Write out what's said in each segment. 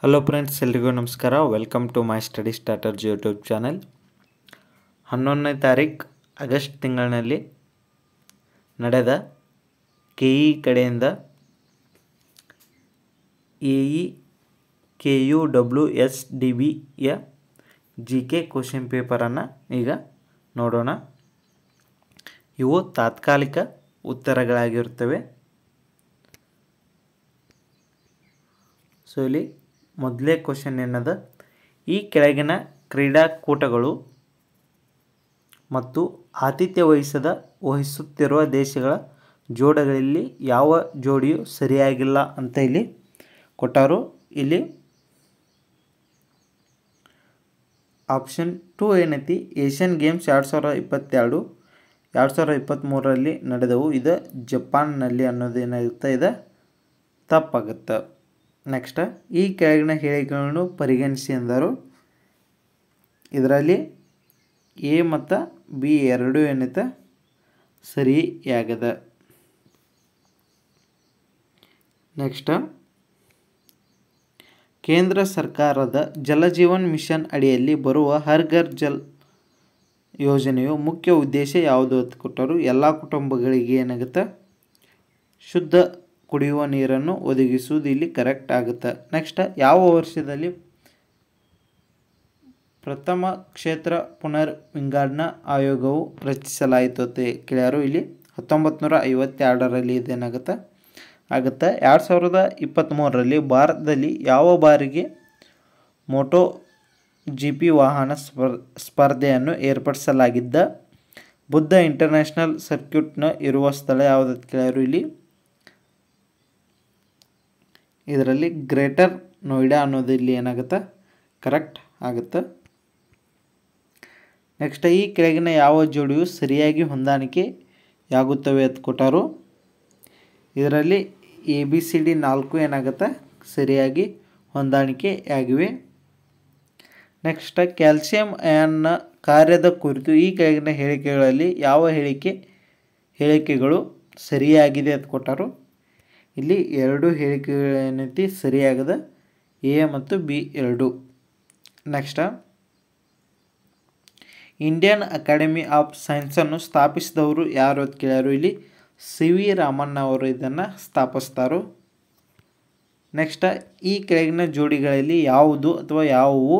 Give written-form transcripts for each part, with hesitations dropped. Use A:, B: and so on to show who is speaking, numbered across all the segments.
A: Hello friends, ಎಲ್ರಿಗೂ ನಮಸ್ಕಾರ. Welcome to my study starters YouTube channel. 11ನೇ ತಾರೀಕು ಆಗಸ್ಟ್ ತಿಂಗಳಿನಲ್ಲಿ ನಡೆದ KE ಕಡೆಯಿಂದ AE KUWSDBಯ GK ಕ್ವಶನ್ ಪೇಪರನ್ನು ಈಗ ನೋಡೋಣ. ಇವು ತಾತ್ಕಾಲಿಕ ಉತ್ತರಗಳಾಗಿರುತ್ತವೆ. ಸೊ ಇಲ್ಲಿ ಮೊದಲೇ ಕ್ವಶನ್ ಏನದ, ಈ ಕೆಳಗಿನ ಕ್ರೀಡಾಕೂಟಗಳು ಮತ್ತು ಆತಿಥ್ಯ ವಹಿಸುತ್ತಿರುವ ದೇಶಗಳ ಜೋಡಿಗಳಲ್ಲಿ ಯಾವ ಜೋಡಿಯು ಸರಿಯಾಗಿಲ್ಲ ಅಂತ ಇಲ್ಲಿ ಕೊಟ್ಟರು. ಇಲ್ಲಿ ಆಪ್ಷನ್ 2 ಏನೈತಿ, ಏಷ್ಯನ್ ಗೇಮ್ಸ್ 2022 2023ರಲ್ಲಿ ನಡೆದವು, ಇದು ಜಪಾನ್ನಲ್ಲಿ ಅನ್ನೋದೇನಾಗುತ್ತೆ, ಇದು ತಪ್ಪಾಗುತ್ತೆ. ನೆಕ್ಸ್ಟ್, ಈ ಕೆಳಗಿನ ಹೇಳಿಕೆಗಳನ್ನು ಪರಿಗಣಿಸಿ ಎಂದರು. ಇದರಲ್ಲಿ A ಮತ್ತು B ಎರಡೂ ಏನೈತೆ ಸರಿಯಾಗಿದೆ. ನೆಕ್ಸ್ಟ್, ಕೇಂದ್ರ ಸರ್ಕಾರದ ಜಲಜೀವನ್ ಮಿಷನ್ ಅಡಿಯಲ್ಲಿ ಬರುವ ಹರ್ ಘರ್ ಜಲ್ ಯೋಜನೆಯು ಮುಖ್ಯ ಉದ್ದೇಶ ಯಾವುದು ಅಂತ ಕೊಟ್ಟರು. ಎಲ್ಲ ಕುಟುಂಬಗಳಿಗೆ ಏನಾಗುತ್ತೆ, ಶುದ್ಧ ಕುಡಿಯುವ ನೀರನ್ನು ಒದಗಿಸುವುದು ಇಲ್ಲಿ ಕರೆಕ್ಟ್ ಆಗುತ್ತೆ. ನೆಕ್ಸ್ಟ್, ಯಾವ ವರ್ಷದಲ್ಲಿ ಪ್ರಥಮ ಕ್ಷೇತ್ರ ಪುನರ್ ವಿಂಗಡಣಾ ಆಯೋಗವು ರಚಿಸಲಾಯಿತು ಅಂತ ಕೇಳ್ಯಾರು. ಇಲ್ಲಿ 1952ರಲ್ಲಿ ಇದೇನಾಗುತ್ತೆ ಆಗುತ್ತೆ. 2023ರಲ್ಲಿ ಭಾರತದಲ್ಲಿ ಯಾವ ಬಾರಿಗೆ ಮೋಟೋ GP ವಾಹನ ಸ್ಪರ್ಧೆಯನ್ನು ಏರ್ಪಡಿಸಲಾಗಿದ್ದ ಬುದ್ಧ ಇಂಟರ್ನ್ಯಾಷನಲ್ ಸರ್ಕ್ಯೂಟ್ನ ಇರುವ ಸ್ಥಳ ಯಾವುದು ಅಂತ ಕೇಳ್ಯಾರು. ಇಲ್ಲಿ ಇದರಲ್ಲಿ ಗ್ರೇಟರ್ ನೋಯ್ಡಾ ಅನ್ನೋದು ಇಲ್ಲಿ ಏನಾಗುತ್ತೆ ಕರೆಕ್ಟ್ ಆಗುತ್ತೆ. ನೆಕ್ಸ್ಟ್, ಈ ಕೆಳಗಿನ ಯಾವ ಜೋಡಿಯು ಸರಿಯಾಗಿ ಹೊಂದಾಣಿಕೆಯಾಗುತ್ತವೆ ಅಂತ ಕೊಟ್ಟರು. ಇದರಲ್ಲಿ ABCD 4 ಏನಾಗುತ್ತೆ ಸರಿಯಾಗಿ ಹೊಂದಾಣಿಕೆಯಾಗಿವೆ. ನೆಕ್ಸ್ಟ್, ಕ್ಯಾಲ್ಸಿಯಂ ಅಯಾನ್ನ ಕಾರ್ಯದ ಕುರಿತು ಈ ಕೆಳಗಿನ ಹೇಳಿಕೆಗಳಲ್ಲಿ ಯಾವ ಹೇಳಿಕೆಗಳು ಸರಿಯಾಗಿದೆ ಅಂತ ಕೊಟ್ಟರು. ಇಲ್ಲಿ ಎರಡು ಹೇಳಿಕೆಗಳೇನೈತಿ ಸರಿಯಾಗಿದೆ, A ಮತ್ತು B ಎರಡು. ನೆಕ್ಸ್ಟ್, ಇಂಡಿಯನ್ ಅಕಾಡೆಮಿ ಆಫ್ ಸೈನ್ಸನ್ನು ಸ್ಥಾಪಿಸಿದವರು ಯಾರು ಅಂತ ಕೇಳ್ಯಾರು. ಇಲ್ಲಿ CV ರಾಮಣ್ಣ ಅವರು ಇದನ್ನು ಸ್ಥಾಪಿಸ್ತಾರು. ನೆಕ್ಸ್ಟ್, ಈ ಕೆಳಗಿನ ಜೋಡಿಗಳಲ್ಲಿ ಯಾವುದು ಅಥವಾ ಯಾವುವು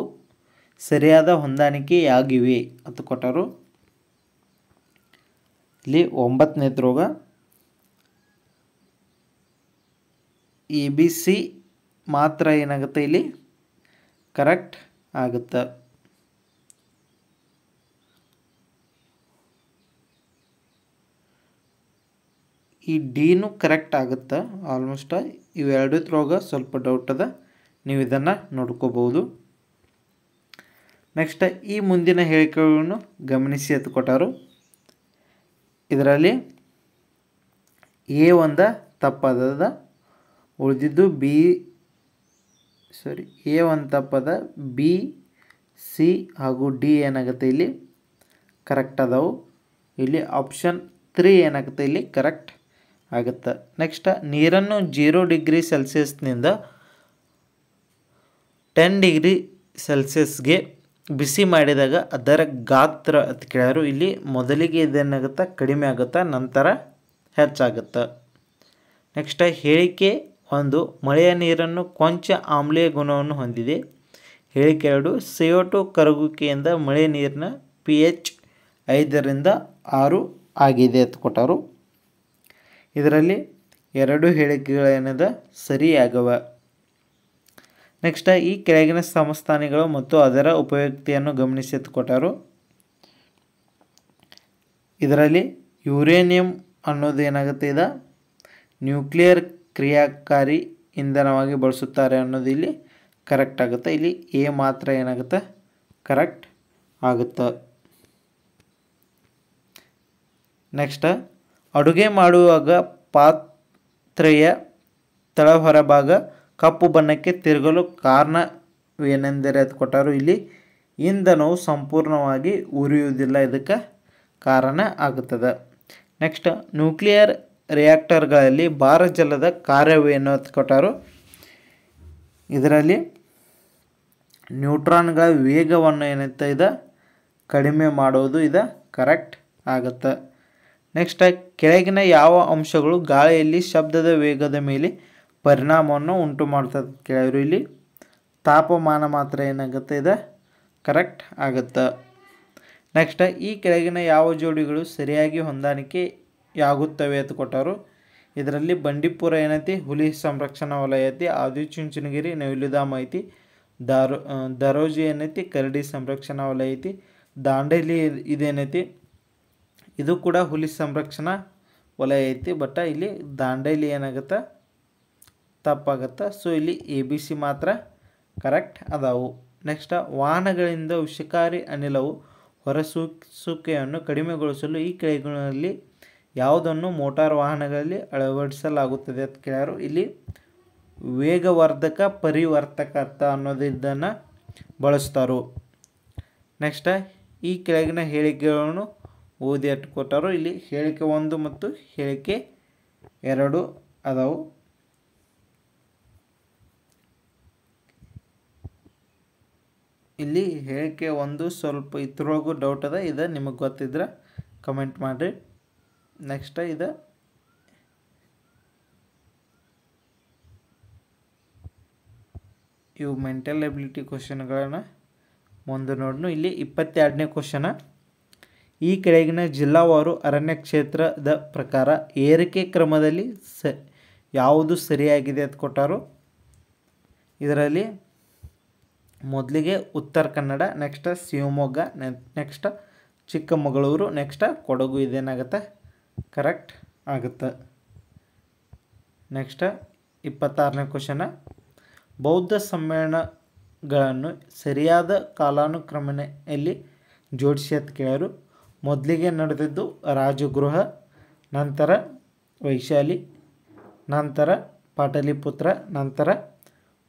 A: ಸರಿಯಾದ ಹೊಂದಾಣಿಕೆಯಾಗಿವೆ ಅಂತ ಕೊಟ್ಟರು. ಇಲ್ಲಿ 9ನೇದ್ರೋಗ ABC ಮಾತ್ರ ಏನಾಗುತ್ತೆ ಇಲ್ಲಿ ಕರೆಕ್ಟ್ ಆಗುತ್ತೆ. ಈ ಡಿನೂ ಕರೆಕ್ಟ್ ಆಗುತ್ತೆ ಆಲ್ಮೋಸ್ಟ್. ಇವೆರಡದ್ರೊಳಗೆ ಸ್ವಲ್ಪ ಡೌಟ್ ಅದ, ನೀವು ಇದನ್ನು ನೋಡ್ಕೋಬಹುದು. ನೆಕ್ಸ್ಟ್, ಈ ಮುಂದಿನ ಹೇಳಿಕೆಗಳನ್ನು ಗಮನಿಸಿ ಅಂತ ಕೊಟ್ಟರು. ಇದರಲ್ಲಿ A ಒಂದು ತಪ್ಪದ, ಉಳಿದಿದ್ದು A ಒಂದು ತಪ್ಪದ, B, C ಹಾಗೂ D ಏನಾಗುತ್ತೆ ಇಲ್ಲಿ ಕರೆಕ್ಟ್ ಅದಾವು. ಇಲ್ಲಿ ಆಪ್ಷನ್ 3 ಏನಾಗುತ್ತೆ ಇಲ್ಲಿ ಕರೆಕ್ಟ್ ಆಗುತ್ತೆ. ನೆಕ್ಸ್ಟ್, ನೀರನ್ನು 0 ಡಿಗ್ರಿ ಸೆಲ್ಸಿಯಸ್ನಿಂದ 10 ಡಿಗ್ರಿ ಸೆಲ್ಸಿಯಸ್ಗೆ ಬಿಸಿ ಮಾಡಿದಾಗ ಅದರ ಗಾತ್ರ ಅಂತ ಕೇಳ್ಯಾರು. ಇಲ್ಲಿ ಮೊದಲಿಗೆ ಇದೇನಾಗುತ್ತೆ ಕಡಿಮೆ ಆಗುತ್ತೆ, ನಂತರ ಹೆಚ್ಚಾಗುತ್ತೆ. ನೆಕ್ಸ್ಟ್, ಹೇಳಿಕೆ 1, ಮಳೆಯ ನೀರನ್ನು ಕೊಂಚ ಆಮ್ಲೀಯ ಗುಣವನ್ನು ಹೊಂದಿದೆ. ಹೇಳಿಕೆ 2, CO2 ಕರಗುವಿಕೆಯಿಂದ ಮಳೆ ನೀರಿನ pH 5ರಿಂದ 6 ಆಗಿದೆ ಅಂತ ಕೊಟ್ಟರು. ಇದರಲ್ಲಿ ಎರಡು ಹೇಳಿಕೆಗಳೇನಿದೆ ಸರಿಯಾಗವೆ. ನೆಕ್ಸ್ಟ್, ಈ ಕೆಳಗಿನ ಸಂಸ್ಥಾನಿಗಳು ಮತ್ತು ಅದರ ಉಪಯುಕ್ತತೆಯನ್ನು ಗಮನಿಸಿ ಅಂತ ಕೊಟ್ಟರು. ಇದರಲ್ಲಿ ಯುರೇನಿಯಂ ಅನ್ನೋದು ಏನಾಗುತ್ತೆ, ಇದು ನ್ಯೂಕ್ಲಿಯರ್ ಕ್ರಿಯಾಕಾರಿ ಇಂಧನವಾಗಿ ಬಳಸುತ್ತಾರೆ ಅನ್ನೋದು ಇಲ್ಲಿ ಕರೆಕ್ಟ್ ಆಗುತ್ತೆ. ಇಲ್ಲಿ A ಮಾತ್ರ ಏನಾಗುತ್ತೆ ಕರೆಕ್ಟ್ ಆಗುತ್ತೆ. ನೆಕ್ಸ್ಟ್, ಅಡುಗೆ ಮಾಡುವಾಗ ಪಾತ್ರೆಯ ತಳಹೊರಭಾಗ ಕಪ್ಪು ಬಣ್ಣಕ್ಕೆ ತಿರುಗಲು ಕಾರಣವೇನೆಂದರೆ ಅಂತ ಕೊಟ್ಟರು. ಇಲ್ಲಿ ಇಂಧನವು ಸಂಪೂರ್ಣವಾಗಿ ಉರಿಯುವುದಿಲ್ಲ, ಇದಕ್ಕೆ ಕಾರಣ ಆಗುತ್ತದೆ. ನೆಕ್ಸ್ಟ್, ನ್ಯೂಕ್ಲಿಯರ್ ರಿಯಾಕ್ಟರ್ಗಳಲ್ಲಿ ಭಾರ ಜಲದ ಕಾರ್ಯವೇನು ಅಂತ ಕೊಟ್ಟರು. ಇದರಲ್ಲಿ ನ್ಯೂಟ್ರಾನ್ಗಳ ವೇಗವನ್ನು ಏನೈತೆ ಇದು ಕಡಿಮೆ ಮಾಡೋದು ಇದು ಕರೆಕ್ಟ್ ಆಗುತ್ತೆ. ನೆಕ್ಸ್ಟ್ ಕೆಳಗಿನ ಯಾವ ಅಂಶಗಳು ಗಾಳಿಯಲ್ಲಿ ಶಬ್ದದ ವೇಗದ ಮೇಲೆ ಪರಿಣಾಮವನ್ನು ಉಂಟು ಮಾಡ್ತದೆ ಕೇಳಿದ್ರು. ಇಲ್ಲಿ ತಾಪಮಾನ ಮಾತ್ರ ಏನಾಗುತ್ತೆ ಇದು ಕರೆಕ್ಟ್ ಆಗುತ್ತೆ. ನೆಕ್ಸ್ಟ್ ಈ ಕೆಳಗಿನ ಯಾವ ಜೋಡಿಗಳು ಸರಿಯಾಗಿ ಹೊಂದಾಣಿಕೆಯಾಗುತ್ತವೆ ಅಂತ ಕೊಟ್ಟರು. ಇದರಲ್ಲಿ ಬಂಡೀಪುರ ಏನೈತಿ ಹುಲಿ ಸಂರಕ್ಷಣಾ ವಲಯ ಐತಿ, ಆದಿಚುಂಚನಗಿರಿ ನವಿಲುಧಾಮ ಐತಿ, ದರೋಜಿ ಏನೈತಿ ಕರಡಿ ಸಂರಕ್ಷಣಾ ವಲಯ ಐತಿ, ದಾಂಡೇಲಿ ಇದೇನೈತಿ ಇದು ಕೂಡ ಹುಲಿ ಸಂರಕ್ಷಣಾ ವಲಯ ಐತಿ. ಬಟ್ ಇಲ್ಲಿ ದಾಂಡೇಲಿ ಏನಾಗುತ್ತೆ ತಪ್ಪಾಗುತ್ತೆ. ಸೊ ಇಲ್ಲಿ ABC ಮಾತ್ರ ಕರೆಕ್ಟ್ ಅದಾವು. ನೆಕ್ಸ್ಟ್ ವಾಹನಗಳಿಂದ ವಿಷಕಾರಿ ಅನಿಲವು ಹೊರಸೂಸುವಿಕೆಯನ್ನು ಕಡಿಮೆಗೊಳಿಸಲು ಈ ಕೆಳಗಿನಲ್ಲಿ ಯಾವುದನ್ನು ಮೋಟಾರ್ ವಾಹನಗಳಲ್ಲಿ ಅಳವಡಿಸಲಾಗುತ್ತದೆ ಅಂತ ಕೇಳ್ಯಾರು. ಇಲ್ಲಿ ವೇಗವರ್ಧಕ ಪರಿವರ್ತಕ ಅನ್ನೋದನ್ನು ಬಳಸ್ತಾರೋ. ನೆಕ್ಸ್ಟ್ ಈ ಕೆಳಗಿನ ಹೇಳಿಕೆಗಳನ್ನು ಓದಿ ಅಟ್ಟು ಕೊಟ್ಟರು. ಇಲ್ಲಿ ಹೇಳಿಕೆ 1 ಮತ್ತು ಹೇಳಿಕೆ 2 ಅದಾವು. ಇಲ್ಲಿ ಹೇಳಿಕೆ 1 ಸ್ವಲ್ಪ ಇದ್ರೊಳಗೂ ಡೌಟ್ ಅದ, ಇದು ನಿಮಗೆ ಗೊತ್ತಿದ್ರೆ ಕಮೆಂಟ್ ಮಾಡಿರಿ. ನೆಕ್ಸ್ಟ್ ಇದು ಇವು ಮೆಂಟಲ್ ಎಬಿಲಿಟಿ ಕ್ವಶನ್ಗಳನ್ನು ಮುಂದೆ ನೋಡೋಣ. ಇಲ್ಲಿ 22ನೇ ಕ್ವಶನ, ಈ ಕೆಳಗಿನ ಜಿಲ್ಲಾವಾರು ಅರಣ್ಯ ಕ್ಷೇತ್ರದ ಪ್ರಕಾರ ಏರಿಕೆ ಕ್ರಮದಲ್ಲಿ ಯಾವುದು ಸರಿಯಾಗಿದೆ ಅಂತ ಕೊಟ್ಟರು. ಇದರಲ್ಲಿ ಮೊದಲಿಗೆ Uttara Kannada, next Shivamogga, next Chikkamagaluru, next Kodagu ಇದೇನಾಗುತ್ತೆ ಕರೆಕ್ಟ್ ಆಗುತ್ತೆ. ನೆಕ್ಸ್ಟ್ 26ನೇ ಕ್ವಶನ, ಬೌದ್ಧ ಸಮ್ಮೇಳನಗಳನ್ನು ಸರಿಯಾದ ಕಾಲಾನುಕ್ರಮಣೆಯಲ್ಲಿ ಜೋಡಿಸಿ ಅಂತ ಕೇಳರು. ಮೊದಲಿಗೆ ನಡೆದಿದ್ದು ರಾಜಗೃಹ, ನಂತರ ವೈಶಾಲಿ, ನಂತರ ಪಾಟಲಿಪುತ್ರ, ನಂತರ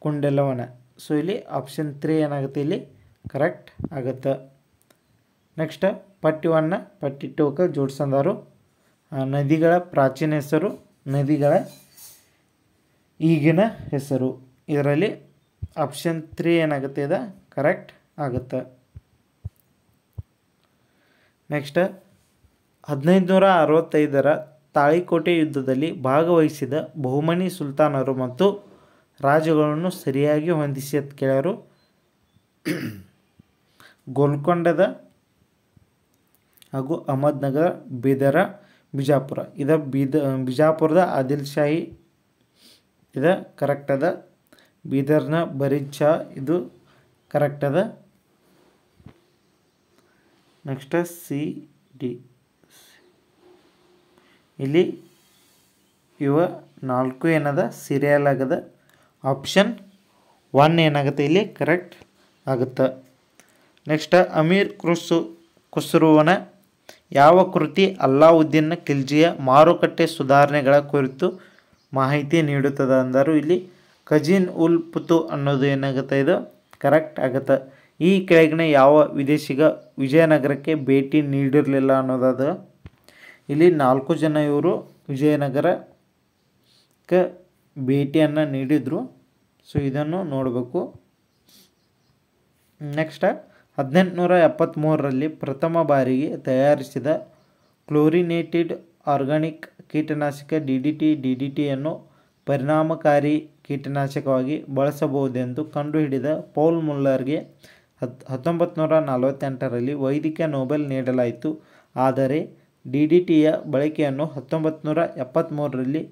A: ಕುಂಡಲವನ. ಸೊ ಇಲ್ಲಿ ಆಪ್ಷನ್ 3 ಏನಾಗುತ್ತೆ ಇಲ್ಲಿ ಕರೆಕ್ಟ್ ಆಗುತ್ತೆ. ನೆಕ್ಸ್ಟ್ ಪಟ್ಟಿ 1 ಪಟ್ಟಿ 2ಕ್ಕೆ ಜೋಡಿಸಂದಾರು. ನದಿಗಳ ಪ್ರಾಚೀನ ಹೆಸರು, ನದಿಗಳ ಈಗಿನ ಹೆಸರು. ಇದರಲ್ಲಿ ಆಪ್ಷನ್ 3 ಏನಾಗುತ್ತೆ ಇದು ಕರೆಕ್ಟ್ ಆಗುತ್ತೆ. ನೆಕ್ಸ್ಟ್ 1565ರ ತಾಳಿಕೋಟೆ ಯುದ್ಧದಲ್ಲಿ ಭಾಗವಹಿಸಿದ ಬಹುಮನಿ ಸುಲ್ತಾನರು ಮತ್ತು ರಾಜಗಳನ್ನು ಸರಿಯಾಗಿ ಹೊಂದಿಸಿ ಅಂತ ಕೇಳ್ಯಾರು. ಗೋಲ್ಕೊಂಡದ ಹಾಗೂ ಅಹಮದ್ನಗರ, ಬೀದರ, ಬಿಜಾಪುರ. ಇದು ಬಿಜಾಪುರದ ಆದಿಲ್ ಶಾಹಿ ಇದು ಕರೆಕ್ಟ್ ಅದ. ಬೀದರ್ನ ಬರೀದ್ ಶಾ ಇದು ಕರೆಕ್ಟ್ ಅದ. ನೆಕ್ಸ್ಟ್ CD ಇಲ್ಲಿ ಇವ 4 ಏನದ ಸೀರಿಯಲ್ ಆಗದ. ಆಪ್ಷನ್ 1 ಏನಾಗುತ್ತೆ ಇಲ್ಲಿ ಕರೆಕ್ಟ್ ಆಗುತ್ತೆ. ನೆಕ್ಸ್ಟ್ ಅಮೀರ್ ಖುಸ್ರುವನ ಯಾವ ಕೃತಿ ಅಲ್ಲಾವುದ್ದೀನ್ ಖಿಲ್ಜಿಯ ಮಾರುಕಟ್ಟೆ ಸುಧಾರಣೆಗಳ ಕುರಿತು ಮಾಹಿತಿ ನೀಡುತ್ತದೆ ಅಂದರು. ಇಲ್ಲಿ ಖಜೀನ್ ಉಲ್ ಪುತು ಅನ್ನೋದು ಏನಾಗುತ್ತೆ ಇದು ಕರೆಕ್ಟ್ ಆಗುತ್ತೆ. ಈ ಕೆಳಗಿನ ಯಾವ ವಿದೇಶಿಗ ವಿಜಯನಗರಕ್ಕೆ ಭೇಟಿ ನೀಡಿರಲಿಲ್ಲ ಅನ್ನೋದಾದ. ಇಲ್ಲಿ 4 ಜನ ಇವರು ವಿಜಯನಗರಕ್ಕೆ ಭೇಟಿಯನ್ನು ನೀಡಿದರು. ಸೊ ಇದನ್ನು ನೋಡಬೇಕು. ನೆಕ್ಸ್ಟ್ 1873ರಲ್ಲಿ ಪ್ರಥಮ ಬಾರಿಗೆ ತಯಾರಿಸಿದ ಕ್ಲೋರಿನೇಟೆಡ್ ಆರ್ಗಾನಿಕ್ ಕೀಟನಾಶಕ DDTಯನ್ನು ಪರಿಣಾಮಕಾರಿ ಕೀಟನಾಶಕವಾಗಿ ಬಳಸಬಹುದೆಂದು ಕಂಡುಹಿಡಿದ ಪೌಲ್ ಮುಲ್ಲರ್ಗೆ 1948ರಲ್ಲಿ ವೈದ್ಯಕ ನೊಬೆಲ್ ನೀಡಲಾಯಿತು. ಆದರೆ DDTಯ ಬಳಕೆಯನ್ನು 1973ರಲ್ಲಿ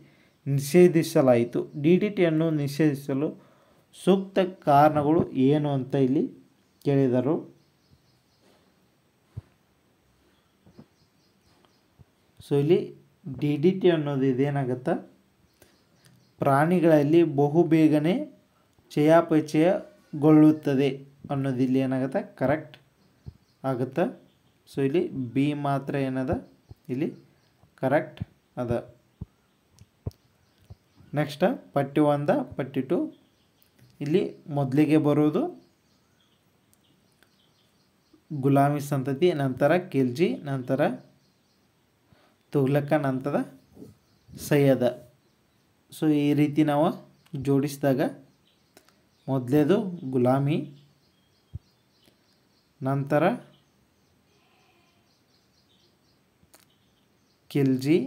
A: ನಿಷೇಧಿಸಲಾಯಿತು. DDTಯನ್ನು ನಿಷೇಧಿಸಲು ಸೂಕ್ತ ಕಾರಣಗಳು ಏನು ಅಂತ ಇಲ್ಲಿ ಕೇಳಿದರು. ಸೊ ಇಲ್ಲಿ DDT ಅನ್ನೋದು ಇದೇನಾಗುತ್ತೆ ಪ್ರಾಣಿಗಳಲ್ಲಿ ಬಹುಬೇಗನೆ ಚಯಾಪಚಯಗೊಳ್ಳುತ್ತದೆ ಅನ್ನೋದು ಇಲ್ಲಿ ಏನಾಗುತ್ತೆ ಕರೆಕ್ಟ್ ಆಗುತ್ತೆ. ಸೊ ಇಲ್ಲಿ B ಮಾತ್ರ ಏನದ ಇಲ್ಲಿ ಕರೆಕ್ಟ್ ಅದ. ನೆಕ್ಸ್ಟ್ ಪಟ್ಟಿ 1 ಪಟ್ಟಿ 2 ಇಲ್ಲಿ ಮೊದಲಿಗೆ ಬರೋದು ಗುಲಾಮಿ ಸಂತತಿ, ನಂತರ ಖಿಲ್ಜಿ, ನಂತರ ತುಘಲಕ, ನಂತರ ಸೈಯದ. ಸೊ ಈ ರೀತಿ ನಾವು ಜೋಡಿಸಿದಾಗ ಮೊದಲೇದು ಗುಲಾಮಿ, ನಂತರ ಖಿಲ್ಜಿ.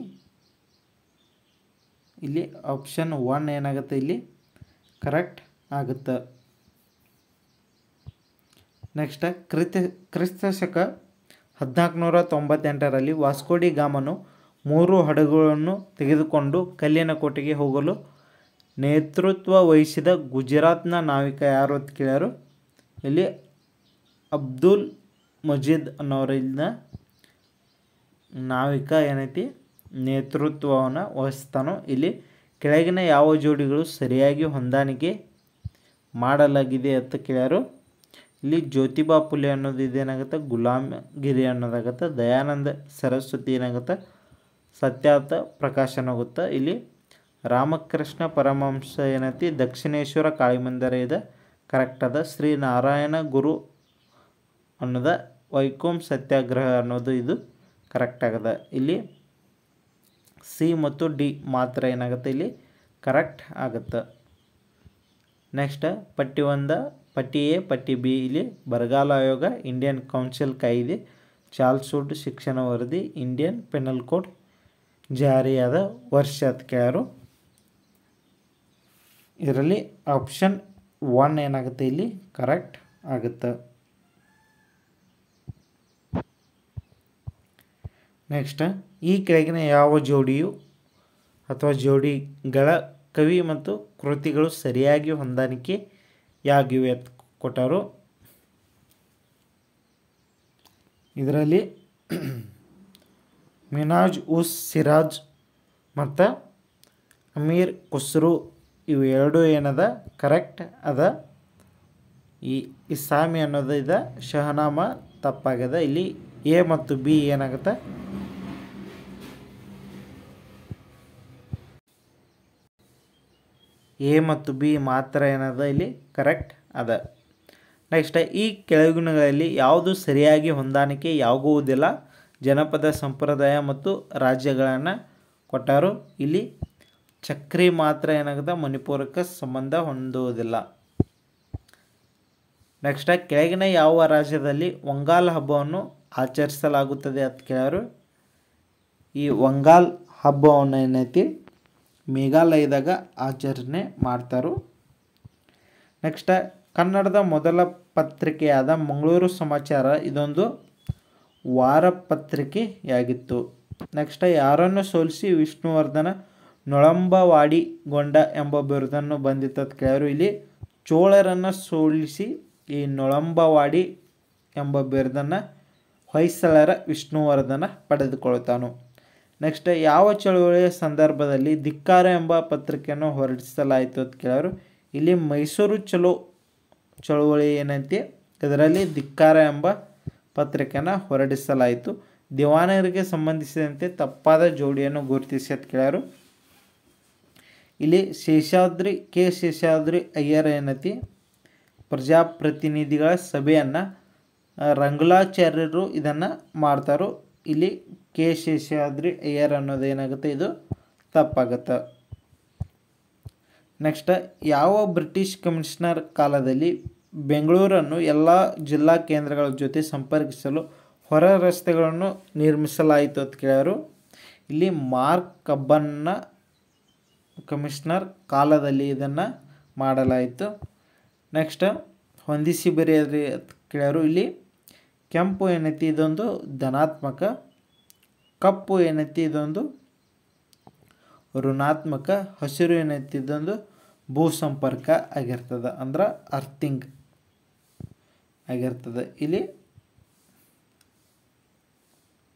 A: ಇಲ್ಲಿ ಆಪ್ಷನ್ 1 ಏನಾಗುತ್ತೆ ಇಲ್ಲಿ ಕರೆಕ್ಟ್ ಆಗುತ್ತೆ. ನೆಕ್ಸ್ಟ್ ಕ್ರಿಸ್ತ ಶಕ 1498ರಲ್ಲಿ ವಾಸ್ಕೋ ಡಿ ಗಾಮನು 3 ಹಡಗುಗಳನ್ನು ತೆಗೆದುಕೊಂಡು ಕಲ್ಲಿನ ಕೋಟೆಗೆ ಹೋಗಲು ನೇತೃತ್ವ ವಹಿಸಿದ ಗುಜರಾತ್ನ ನಾವಿಕ ಯಾರು ಅಂತ ಕೇಳ್ಯಾರು. ಇಲ್ಲಿ ಅಬ್ದುಲ್ ಮಜೀದ್ ಅನ್ನೋರಿಂದ ನಾವಿಕ ಏನೈತಿ ನೇತೃತ್ವವನ್ನು ವಹಿಸ್ತಾನೋ. ಇಲ್ಲಿ ಕೆಳಗಿನ ಯಾವ ಜೋಡಿಗಳು ಸರಿಯಾಗಿ ಹೊಂದಾಣಿಕೆ ಮಾಡಲಾಗಿದೆ ಅಂತ ಕೇಳ್ಯಾರು. ಇಲ್ಲಿ ಜ್ಯೋತಿಬಾ ಫುಲೆ ಅನ್ನೋದು ಇದೇನಾಗುತ್ತೆ ಗುಲಾಮಗಿರಿ ಅನ್ನೋದಾಗುತ್ತೆ. ದಯಾನಂದ ಸರಸ್ವತಿ ಏನಾಗುತ್ತೆ ಸತ್ಯಾರ್ಥ ಪ್ರಕಾಶನ ಆಗುತ್ತೆ. ಇಲ್ಲಿ ರಾಮಕೃಷ್ಣ ಪರಮಹಂಸ ಏನೈತಿ ದಕ್ಷಿಣೇಶ್ವರ ಕಾಳಿ ಮಂದಿರ ಇದೆ ಕರೆಕ್ಟ್ ಅದ. ಶ್ರೀ ನಾರಾಯಣ ಗುರು ಅನ್ನೋದ ವೈಕೋಮ್ ಸತ್ಯಾಗ್ರಹ ಅನ್ನೋದು ಇದು ಕರೆಕ್ಟ್ ಆಗದ. ಇಲ್ಲಿ ಸಿ ಮತ್ತು ಡಿ ಮಾತ್ರ ಏನಾಗುತ್ತೆ ಇಲ್ಲಿ ಕರೆಕ್ಟ್ ಆಗುತ್ತೆ. ನೆಕ್ಸ್ಟ್ ಪಟ್ಟಿ 1 ಪಟ್ಟಿ ಎ ಪಟ್ಟಿ ಬಿ. ಇಲ್ಲಿ ಬರಗಾಲ ಆಯೋಗ, ಇಂಡಿಯನ್ ಕೌನ್ಸಿಲ್ ಕಾಯಿದೆ, ಚಾರ್ಲ್ಸ್ ವುಡ್ ಶಿಕ್ಷಣ ವರದಿ, ಇಂಡಿಯನ್ ಪೆನಲ್ ಕೋಡ್ ಜಾರಿಯಾದ ವರ್ಷ ಅಂತ ಕೇಳ್ಯಾರು. ಇದರಲ್ಲಿ ಆಪ್ಷನ್ 1 ಏನಾಗುತ್ತೆ ಇಲ್ಲಿ ಕರೆಕ್ಟ್ ಆಗುತ್ತೆ. ನೆಕ್ಸ್ಟ್ ಈ ಕೆಳಗಿನ ಯಾವ ಜೋಡಿಯು ಅಥವಾ ಜೋಡಿಗಳ ಕವಿ ಮತ್ತು ಕೃತಿಗಳು ಸರಿಯಾಗಿ ಹೊಂದಾಣಿಕೆಯಾಗಿವೆ ಅಂತ ಕೊಟ್ಟರು. ಇದರಲ್ಲಿ ಮಿನಾಜ್ ಉಸ್ ಸಿರಾಜ್ ಮತ್ತು ಅಮೀರ್ ಖುಸ್ರು ಇವು ಎರಡು ಏನದ ಕರೆಕ್ಟ್ ಅದ. ಈ ಇಸಾಮಿ ಅನ್ನೋದು ಇದೆ ಶಹನಾಮ ತಪ್ಪಾಗ್ಯದ. ಇಲ್ಲಿ ಎ ಮತ್ತು ಬಿ ಏನಾಗುತ್ತೆ ಎ ಮತ್ತು ಬಿ ಮಾತ್ರ ಏನದ ಇಲ್ಲಿ ಕರೆಕ್ಟ್ ಅದ. ನೆಕ್ಸ್ಟ್ ಈ ಕೆಳಗಿನಗಳಲ್ಲಿ ಯಾವುದು ಸರಿಯಾಗಿ ಹೊಂದಾಣಿಕೆಯಾಗುವುದಿಲ್ಲ. ಜನಪದ ಸಂಪ್ರದಾಯ ಮತ್ತು ರಾಜ್ಯಗಳನ್ನು ಕೊಟ್ಟರು. ಇಲ್ಲಿ ಚಕ್ರಿ ಮಾತ್ರ ಏನಾಗುತ್ತೆ ಮಣಿಪುರಕ್ಕೆ ಸಂಬಂಧ ಹೊಂದುವುದಿಲ್ಲ. ನೆಕ್ಸ್ಟ್ ಕೆಳಗಿನ ಯಾವ ರಾಜ್ಯದಲ್ಲಿ ಒಂಗಾಲ್ ಹಬ್ಬವನ್ನು ಆಚರಿಸಲಾಗುತ್ತದೆ ಅಂತ ಕೇಳರು. ಈ ಒಂಗಾಲ್ ಹಬ್ಬವನ್ನು ಏನೈತಿ ಮೇಘಾಲಯದಾಗ ಆಚರಣೆ ಮಾಡ್ತಾರು. ನೆಕ್ಸ್ಟ್ ಕನ್ನಡದ ಮೊದಲ ಪತ್ರಿಕೆಯಾದ ಮಂಗಳೂರು ಸಮಾಚಾರ ಇದೊಂದು ವಾರಪತ್ರಿಕೆಯಾಗಿತ್ತು. ನೆಕ್ಸ್ಟ್ ಯಾರನ್ನು ಸೋಲಿಸಿ ವಿಷ್ಣುವರ್ಧನ ನೊಳಂಬವಾಡಿಗೊಂಡ ಎಂಬ ಬಿರುದನ್ನು ಬಂದಿತ್ತು ಅಂತ ಕೇಳರು. ಇಲ್ಲಿ ಚೋಳರನ್ನು ಸೋಲಿಸಿ ಈ ನೊಳಂಬವಾಡಿ ಎಂಬ ಬಿರುದನ್ನು ಹೊಯ್ಸಳರ ವಿಷ್ಣುವರ್ಧನ ಪಡೆದುಕೊಳ್ತಾನು. ನೆಕ್ಸ್ಟ್ ಯಾವ ಚಳುವಳಿಯ ಸಂದರ್ಭದಲ್ಲಿ ಧಿಕ್ಕಾರ ಎಂಬ ಪತ್ರಿಕೆಯನ್ನು ಹೊರಡಿಸಲಾಯಿತು ಅಂತ ಕೇಳರು. ಇಲ್ಲಿ ಮೈಸೂರು ಚಳುವಳಿ ಏನೈತಿ ಇದರಲ್ಲಿ ಧಿಕ್ಕಾರ ಎಂಬ ಪತ್ರಿಕೆಯನ್ನು ಹೊರಡಿಸಲಾಯಿತು. ದಿವಾನರಿಗೆ ಸಂಬಂಧಿಸಿದಂತೆ ತಪ್ಪಾದ ಜೋಡಿಯನ್ನು ಗುರುತಿಸಿ ಅಂತ ಕೇಳರು. ಇಲ್ಲಿ ಶೇಷಾದ್ರಿ ಅಯ್ಯರ್ ಏನೈತಿ ಪ್ರಜಾಪ್ರತಿನಿಧಿಗಳ ಸಭೆಯನ್ನು ರಂಗಲಾಚಾರ್ಯರು ಇದನ್ನು ಮಾಡ್ತಾರೋ. ಇಲ್ಲಿ ಶೇಷಾದ್ರಿ ಅಯ್ಯರ್ ಅನ್ನೋದು ಏನಾಗುತ್ತೆ ಇದು ತಪ್ಪಾಗುತ್ತೆ. ನೆಕ್ಸ್ಟ್ ಯಾವ ಬ್ರಿಟಿಷ್ ಕಮಿಷನರ್ ಕಾಲದಲ್ಲಿ ಬೆಂಗಳೂರನ್ನು ಎಲ್ಲ ಜಿಲ್ಲಾ ಕೇಂದ್ರಗಳ ಜೊತೆ ಸಂಪರ್ಕಿಸಲು ಹೊರ ರಸ್ತೆಗಳನ್ನು ನಿರ್ಮಿಸಲಾಯಿತು ಅಂತ ಕೇಳರು. ಇಲ್ಲಿ ಮಾರ್ಕ್ ಕಬ್ಬನ್ನ ಕಮಿಷನರ್ ಕಾಲದಲ್ಲಿ ಇದನ್ನು ಮಾಡಲಾಯಿತು. ನೆಕ್ಸ್ಟ್ ಹೊಂದಿಸಿ ಬರೆಯಿರಿ ಅಂತ ಕೇಳರು. ಇಲ್ಲಿ ಕೆಂಪು ಏನೈತಿ ಇದೊಂದು ಧನಾತ್ಮಕ, ಕಪ್ಪು ಏನೈತಿ ಇದೊಂದು ಋಣಾತ್ಮಕ, ಹಸಿರು ಏನೈತಿ ಇದೊಂದು ಭೂ ಸಂಪರ್ಕ ಆಗಿರ್ತದೆ ಅಂದ್ರೆ ಅರ್ಥಿಂಗ್ ಆಗಿರ್ತದೆ. ಇಲ್ಲಿ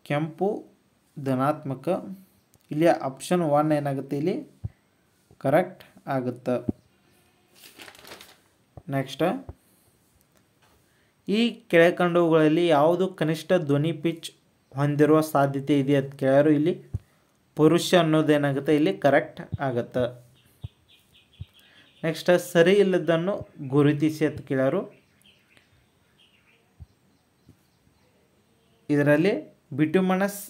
A: ಕೆಂಪು ಧನಾತ್ಮಕ. ಇಲ್ಲಿ ಆಪ್ಷನ್ 1 ಏನಾಗುತ್ತೆ ಇಲ್ಲಿ ಕರೆಕ್ಟ್ ಆಗುತ್ತೆ. ನೆಕ್ಸ್ಟ್ ಈ ಕೆಳಕಂಡವುಗಳಲ್ಲಿ ಯಾವುದು ಕನಿಷ್ಠ ಧ್ವನಿ ಪಿಚ್ ಹೊಂದಿರುವ ಸಾಧ್ಯತೆ ಇದೆ ಅಂತ ಕೇಳರು. ಇಲ್ಲಿ ಪುರುಷ ಅನ್ನೋದೇನಾಗುತ್ತೆ ಇಲ್ಲಿ ಕರೆಕ್ಟ್ ಆಗುತ್ತೆ. ನೆಕ್ಸ್ಟ್ ಸರಿ ಇಲ್ಲದನ್ನು ಗುರುತಿಸಿ ಅಂತ ಕೇಳರು. ಇದರಲ್ಲಿ ಬಿಟುಮನಸ್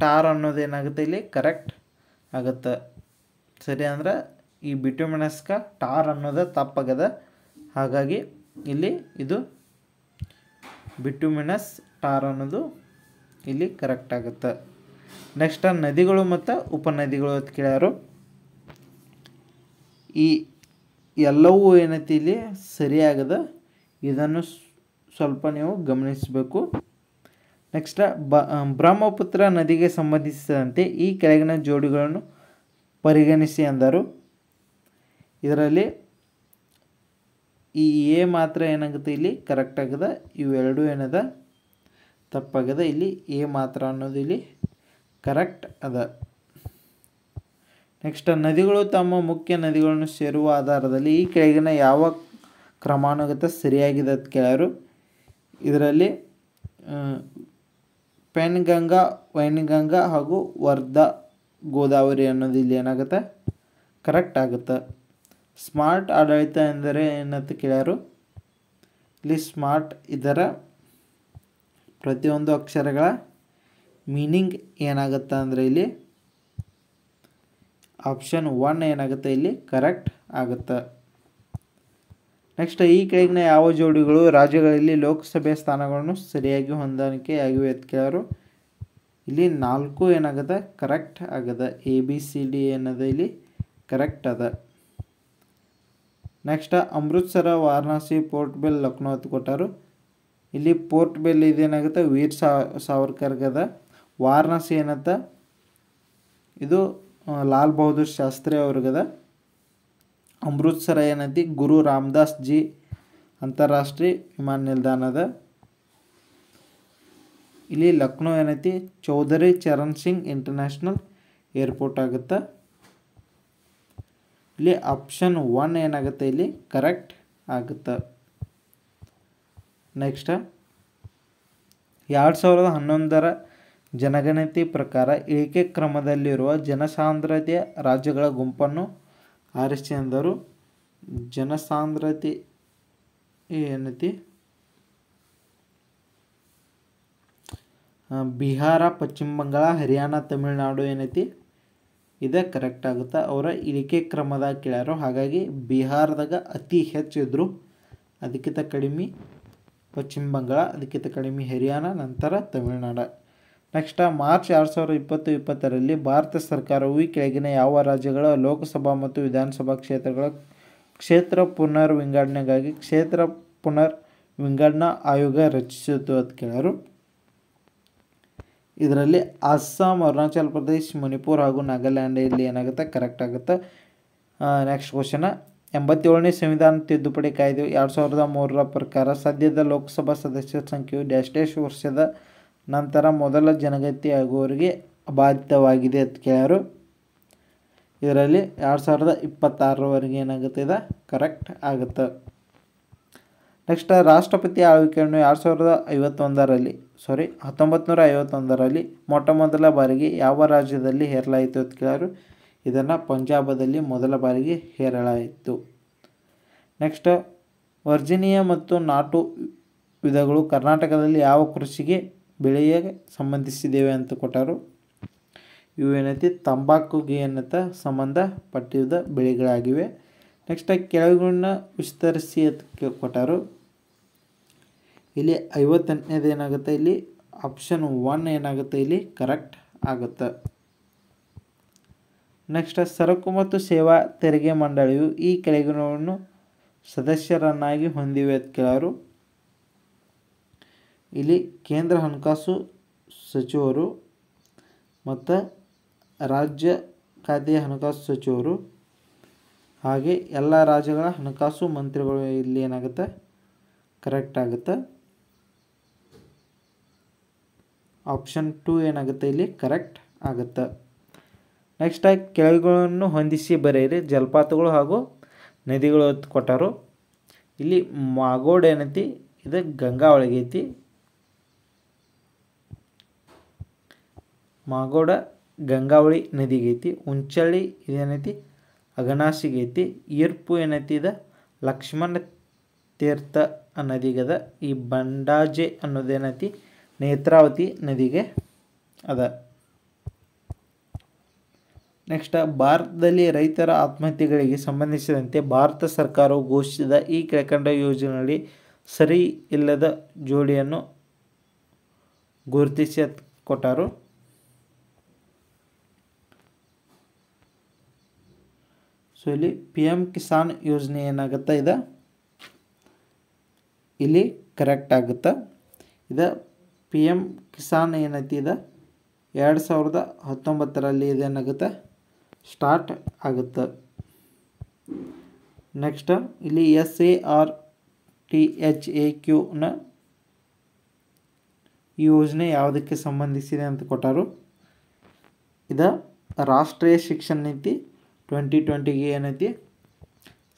A: ಟಾರ್ ಅನ್ನೋದೇನಾಗುತ್ತೆ ಇಲ್ಲಿ ಕರೆಕ್ಟ್ ಆಗುತ್ತೆ. ಸರಿ ಅಂದ್ರೆ ಈ ಬಿಟುಮನಸ್ಕ ಟಾರ್ ಅನ್ನೋದು ತಪ್ಪಾಗದ. ಹಾಗಾಗಿ ಇಲ್ಲಿ ಇದು ಬಿಟುಮಿನಸ್ ಟಾರ್ ಅನ್ನೋದು ಇಲ್ಲಿ ಕರೆಕ್ಟ್ ಆಗುತ್ತೆ. ನೆಕ್ಸ್ಟ್ ನದಿಗಳು ಮತ್ತು ಉಪನದಿಗಳು ಅಂತ ಕೇಳ್ಯಾರು. ಈ ಎಲ್ಲವೂ ಏನೈತಿ ಇಲ್ಲಿ ಸರಿಯಾಗದ, ಇದನ್ನು ಸ್ವಲ್ಪ ನೀವು ಗಮನಿಸಬೇಕು. ನೆಕ್ಸ್ಟ್ ಬ್ರಹ್ಮಪುತ್ರ ನದಿಗೆ ಸಂಬಂಧಿಸಿದಂತೆ ಈ ಕೆಳಗಿನ ಜೋಡಿಗಳನ್ನು ಪರಿಗಣಿಸಿ ಅಂದರು. ಇದರಲ್ಲಿ ಈ ಎ ಮಾತ್ರ ಏನಾಗುತ್ತೆ ಇಲ್ಲಿ ಕರೆಕ್ಟ್ ಆಗದ, ಇವೆರಡೂ ಏನದ ತಪ್ಪಾಗದ. ಇಲ್ಲಿ ಎ ಮಾತ್ರ ಅನ್ನೋದು ಇಲ್ಲಿ ಕರೆಕ್ಟ್ ಅದ. ನೆಕ್ಸ್ಟ್ ನದಿಗಳು ತಮ್ಮ ಮುಖ್ಯ ನದಿಗಳನ್ನು ಸೇರುವ ಆಧಾರದಲ್ಲಿ ಈ ಕೆಳಗಿನ ಯಾವ ಕ್ರಮಾನುಗತ ಸರಿಯಾಗಿದೆ ಅಂತ ಕೇಳ್ಯಾರು. ಇದರಲ್ಲಿ ಪೆನ್ಗಂಗಾ, ವೈನ್ಗಂಗಾ ಹಾಗೂ ವರ್ಧಾ ಗೋದಾವರಿ ಅನ್ನೋದು ಇಲ್ಲಿ ಏನಾಗುತ್ತೆ ಕರೆಕ್ಟ್ ಆಗುತ್ತೆ. ಸ್ಮಾರ್ಟ್ ಆಡಳಿತ ಎಂದರೆ ಏನಂತ ಕೇಳ್ಯಾರು. ಇಲ್ಲಿ ಸ್ಮಾರ್ಟ್ ಇದರ ಪ್ರತಿಯೊಂದು ಅಕ್ಷರಗಳ ಮೀನಿಂಗ್ ಏನಾಗುತ್ತೆ ಅಂದರೆ ಇಲ್ಲಿ ಆಪ್ಷನ್ 1 ಏನಾಗುತ್ತೆ ಇಲ್ಲಿ ಕರೆಕ್ಟ್ ಆಗುತ್ತೆ. ನೆಕ್ಸ್ಟ್ ಈ ಕೆಳಗಿನ ಯಾವ ಜೋಡಿಗಳು ರಾಜ್ಯಗಳಲ್ಲಿ ಲೋಕಸಭೆ ಸ್ಥಾನಗಳನ್ನು ಸರಿಯಾಗಿ ಹೊಂದಾಣಿಕೆಯಾಗಿವೆ ಅಂತ ಕೇಳೋರು. ಇಲ್ಲಿ 4 ಏನಾಗದ ಕರೆಕ್ಟ್ ಆಗದ. ABCD ಏನದ ಇಲ್ಲಿ ಕರೆಕ್ಟ್ ಅದ. Next Amritsar, Varanasi, port bell, Lucknow ಅಂತ ಕೊಟ್ಟರು. ಇಲ್ಲಿ ಪೋರ್ಟ್ ಬೆಲ್ ಇದೇನಾಗುತ್ತೆ ವೀರ್ ಸಾವರ್ಕರ್ಗದ. ವಾರಣಾಸಿ ಏನಂತ ಇದು ಲಾಲ್ ಬಹದ್ದೂರ್ ಶಾಸ್ತ್ರಿ ಅವ್ರಿಗದ. ಅಮೃತ್ಸರ ಏನೈತಿ ಗುರು ರಾಮದಾಸ್ ಜಿ ಅಂತಾರಾಷ್ಟ್ರೀಯ ವಿಮಾನ ನಿಲ್ದಾಣ ಅದ. ಇಲ್ಲಿ ಲಕ್ನೋ ಏನೈತಿ ಚೌಧರಿ ಚರಣ್ ಸಿಂಗ್ ಇಂಟರ್ನ್ಯಾಷನಲ್ ಏರ್ಪೋರ್ಟ್ ಆಗುತ್ತೆ. ಇಲ್ಲಿ ಆಪ್ಷನ್ 1 ಏನಾಗುತ್ತೆ ಇಲ್ಲಿ ಕರೆಕ್ಟ್ ಆಗುತ್ತೆ. ನೆಕ್ಸ್ಟ್ 2011ರ ಜನಗಣತಿ ಪ್ರಕಾರ ಇಳಿಕೆ ಕ್ರಮದಲ್ಲಿರುವ ಜನಸಾಂದ್ರತೆಯ ರಾಜ್ಯಗಳ ಗುಂಪನ್ನು ಆರಿಸಿ ಅಂದರು. ಜನಸಾಂದ್ರತೆ ಏನೈತಿ ಬಿಹಾರ, ಪಶ್ಚಿಮ ಬಂಗಾಳ, ಹರಿಯಾಣ, ತಮಿಳುನಾಡು ಏನೈತಿ ಇದೇ ಕರೆಕ್ಟ್ ಆಗುತ್ತೆ. ಅವರ ಇಳಿಕೆ ಕ್ರಮದಾಗ ಕೇಳ್ಯಾರು. ಹಾಗಾಗಿ ಬಿಹಾರದಾಗ ಅತಿ ಹೆಚ್ಚು ಇದ್ದರು, ಅದಕ್ಕಿಂತ ಕಡಿಮೆ ಪಶ್ಚಿಮ ಬಂಗಾಳ, ಅದಕ್ಕಿಂತ ಕಡಿಮೆ ಹರಿಯಾಣ, ನಂತರ ತಮಿಳುನಾಡು. ನೆಕ್ಸ್ಟ್ ಮಾರ್ಚ್ 2020-20ರಲ್ಲಿ ಭಾರತ ಸರ್ಕಾರವು ಈ ಕೆಳಗಿನ ಯಾವ ರಾಜ್ಯಗಳ ಲೋಕಸಭಾ ಮತ್ತು ವಿಧಾನಸಭಾ ಕ್ಷೇತ್ರಗಳ ಕ್ಷೇತ್ರ ಪುನರ್ ವಿಂಗಡಣೆಗಾಗಿ ಕ್ಷೇತ್ರ ಪುನರ್ ವಿಂಗಡಣಾ ಆಯೋಗ ರಚಿಸಿತು ಅಂತ ಕೇಳ್ಯಾರು. ಇದರಲ್ಲಿ ಅಸ್ಸಾಂ, ಅರುಣಾಚಲ್ ಪ್ರದೇಶ್, ಮಣಿಪುರ ಹಾಗೂ ನಾಗಾಲ್ಯಾಂಡ್ ಇಲ್ಲಿ ಏನಾಗುತ್ತೆ ಕರೆಕ್ಟ್ ಆಗುತ್ತೆ. ನೆಕ್ಸ್ಟ್ ಕ್ವಶನ 87ನೇ ಸಂವಿಧಾನ ತಿದ್ದುಪಡಿ ಕಾಯ್ದೆ 2003ರ ಪ್ರಕಾರ ಸದ್ಯದ ಲೋಕಸಭಾ ಸದಸ್ಯರ ಸಂಖ್ಯೆಯು ಡ್ಯಾಶ್ ವರ್ಷದ ನಂತರ ಮೊದಲ ಜನಗಣತಿ ಆಗುವವರೆಗೆ ಅಬಾಧಿತವಾಗಿದೆ ಅಂತ ಕೇಳ್ಯಾರು. ಇದರಲ್ಲಿ 2026ರವರೆಗೆ ಏನಾಗುತ್ತೆ ಇದು ಕರೆಕ್ಟ್ ಆಗುತ್ತೆ. ನೆಕ್ಸ್ಟ್ ರಾಷ್ಟ್ರಪತಿ ಆಳ್ವಿಕೆಯನ್ನು 1951ರಲ್ಲಿ ಮೊಟ್ಟ ಮೊದಲ ಬಾರಿಗೆ ಯಾವ ರಾಜ್ಯದಲ್ಲಿ ಹೇರಲಾಯಿತು ಅಂತ ಕೇಳ್ಯಾರು. ಇದನ್ನು ಪಂಜಾಬದಲ್ಲಿ ಮೊದಲ ಬಾರಿಗೆ ಹೇರಲಾಯಿತು. ನೆಕ್ಸ್ಟ್ ವರ್ಜಿನಿಯಾ ಮತ್ತು ನಾಟು ವಿಧಗಳು ಕರ್ನಾಟಕದಲ್ಲಿ ಯಾವ ಕೃಷಿಗೆ ಬೆಳೆಗೆ ಸಂಬಂಧಿಸಿದ್ದೇವೆ ಅಂತ ಕೊಟ್ಟರು. ಇವು ಏನೈತಿ ತಂಬಾಕುಗೆ ಏನಂತ ಸಂಬಂಧಪಟ್ಟಿದ್ದ ಬೆಳೆಗಳಾಗಿವೆ. ನೆಕ್ಸ್ಟ್ ಕೆಳಗಿನ ವಿಸ್ತರಿಸಿ ಅಂತ ಕೊಟ್ಟರು. ಇಲ್ಲಿ 58ನೇದು ಏನಾಗುತ್ತೆ ಇಲ್ಲಿ ಆಪ್ಷನ್ 1 ಏನಾಗುತ್ತೆ ಇಲ್ಲಿ ಕರೆಕ್ಟ್ ಆಗುತ್ತೆ. ನೆಕ್ಸ್ಟ್ ಸರಕು ಮತ್ತು ಸೇವಾ ತೆರಿಗೆ ಮಂಡಳಿಯು ಈ ಕೆಳಗಿನವನ್ನು ಸದಸ್ಯರನ್ನಾಗಿ ಹೊಂದಿವೆ ಅಂತ ಕೇಳರು. ಇಲ್ಲಿ ಕೇಂದ್ರ ಹಣಕಾಸು ಸಚಿವರು ಮತ್ತು ರಾಜ್ಯ ಖಾತೆಯ ಹಣಕಾಸು ಸಚಿವರು ಹಾಗೆ ಎಲ್ಲ ರಾಜ್ಯಗಳ ಹಣಕಾಸು ಮಂತ್ರಿಗಳು ಇಲ್ಲಿ ಏನಾಗುತ್ತೆ ಕರೆಕ್ಟ್ ಆಗುತ್ತೆ. ಆಪ್ಷನ್ 2 ಏನಾಗುತ್ತೆ ಇಲ್ಲಿ ಕರೆಕ್ಟ್ ಆಗುತ್ತೆ. ನೆಕ್ಸ್ಟ್ ಕೆಳಗಳನ್ನು ಹೊಂದಿಸಿ ಬರೆಯಿರಿ. ಜಲಪಾತಗಳು ಹಾಗೂ ನದಿಗಳು ಅಂತ ಕೊಟ್ಟರು. ಇಲ್ಲಿ ಮಾಗೋಡ್ ಏನೈತಿ ಇದು ಗಂಗಾ ಒಳಗೆ ಐತಿ. ಮಾಗೋಡ ಗಂಗಾವಳಿ ನದಿಗೆ ಐತಿ. ಉಂಚಳ್ಳಿ ಇದೇನೈತಿ ಅಘನಾಶಿಗೆ ಐತಿ. ಈರ್ಪು ಏನೈತಿ ಇದು ಲಕ್ಷ್ಮಣ ತೀರ್ಥ ನದಿಗದ. ಈ ಬಂಡಾಜೆ ಅನ್ನೋದೇನೈತಿ ನೇತ್ರಾವತಿ ನದಿಗೆ ಅದ. ನೆಕ್ಸ್ಟ್ ಭಾರತದಲ್ಲಿ ರೈತರ ಆತ್ಮಹತ್ಯೆಗಳಿಗೆ ಸಂಬಂಧಿಸಿದಂತೆ ಭಾರತ ಸರ್ಕಾರವು ಘೋಷಿಸಿದ ಈ ಕೆಳಕಂಡ ಯೋಜನೆಯಲ್ಲಿ ಸರಿ ಇಲ್ಲದ ಜೋಡಿಯನ್ನು ಗುರುತಿಸಿ ಕೊಟ್ಟರು. ಸೊ ಇಲ್ಲಿ ಪಿ ಎಮ್ ಕಿಸಾನ್ ಯೋಜನೆ ಏನಾಗುತ್ತೆ, ಇಲ್ಲಿ ಕರೆಕ್ಟ್ ಆಗುತ್ತೆ. ಪಿ ಎಮ್ ಕಿಸಾನ್ ಏನೈತಿ 2019ರಲ್ಲಿ ಇದೇನಾಗುತ್ತೆ ಸ್ಟಾರ್ಟ್ ಆಗುತ್ತೆ. ನೆಕ್ಸ್ಟ್ ಇಲ್ಲಿ SARTHAQನ ಈ ಯೋಜನೆ ಯಾವುದಕ್ಕೆ ಸಂಬಂಧಿಸಿದೆ ಅಂತ ಕೊಟ್ಟರು. ರಾಷ್ಟ್ರೀಯ ಶಿಕ್ಷಣ ನೀತಿ 2020ಗೆ ಏನೈತಿ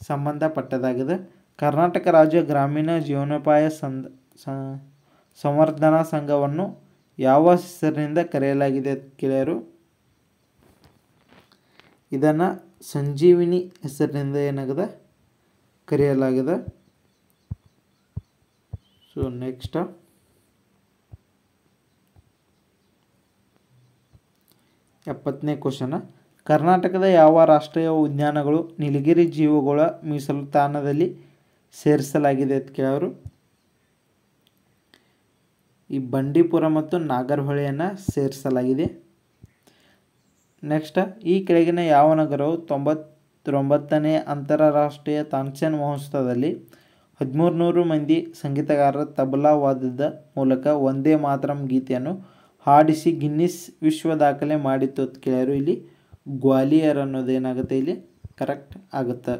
A: ಸಂಬಂಧಪಟ್ಟದಾಗಿದೆ. ಕರ್ನಾಟಕ ರಾಜ್ಯ ಗ್ರಾಮೀಣ ಜೀವನೋಪಾಯ ಸಂವರ್ಧನಾ ಸಂಘವನ್ನು ಯಾವ ಹೆಸರಿನಿಂದ ಕರೆಯಲಾಗಿದೆ ಅಂತ ಕೇಳ್ಯಾರು. ಇದನ್ನು ಸಂಜೀವಿನಿ ಹೆಸರಿನಿಂದ ಏನಾಗಿದೆ ಕರೆಯಲಾಗಿದೆ. ಸೊ ನೆಕ್ಸ್ಟ್ 70ನೇ ಕ್ವಶನ್. ಕರ್ನಾಟಕದ ಯಾವ ರಾಷ್ಟ್ರೀಯ ಉದ್ಯಾನಗಳು ನೀಲಗಿರಿ ಜೀವಿಗಳ ಮೀಸಲು ತಾಣದಲ್ಲಿ ಸೇರಿಸಲಾಗಿದೆ ಅಂತ ಕೇಳೋರು. ಈ ಬಂಡೀಪುರ ಮತ್ತು ನಾಗರಹೊಳೆಯನ್ನು ಸೇರಿಸಲಾಗಿದೆ. ನೆಕ್ಸ್ಟ್ ಈ ಕೆಳಗಿನ ಯಾವ ನಗರವು 99ನೇ ಅಂತಾರಾಷ್ಟ್ರೀಯ ತಾನ್ಸೇನ್ ಮಹೋತ್ಸವದಲ್ಲಿ 1300 ಮಂದಿ ಸಂಗೀತಗಾರರ ತಬಲಾ ವಾದ್ಯದ ಮೂಲಕ ವಂದೇ ಮಾತರಂ ಗೀತೆಯನ್ನು ಹಾಡಿಸಿ ಗಿನ್ನಿಸ್ ವಿಶ್ವ ದಾಖಲೆ ಮಾಡಿತ್ತು ಅಂತ ಕೇಳ್ಯಾರು. ಇಲ್ಲಿ ಗ್ವಾಲಿಯರ್ ಅನ್ನೋದೇನಾಗುತ್ತೆ ಇಲ್ಲಿ ಕರೆಕ್ಟ್ ಆಗುತ್ತೆ.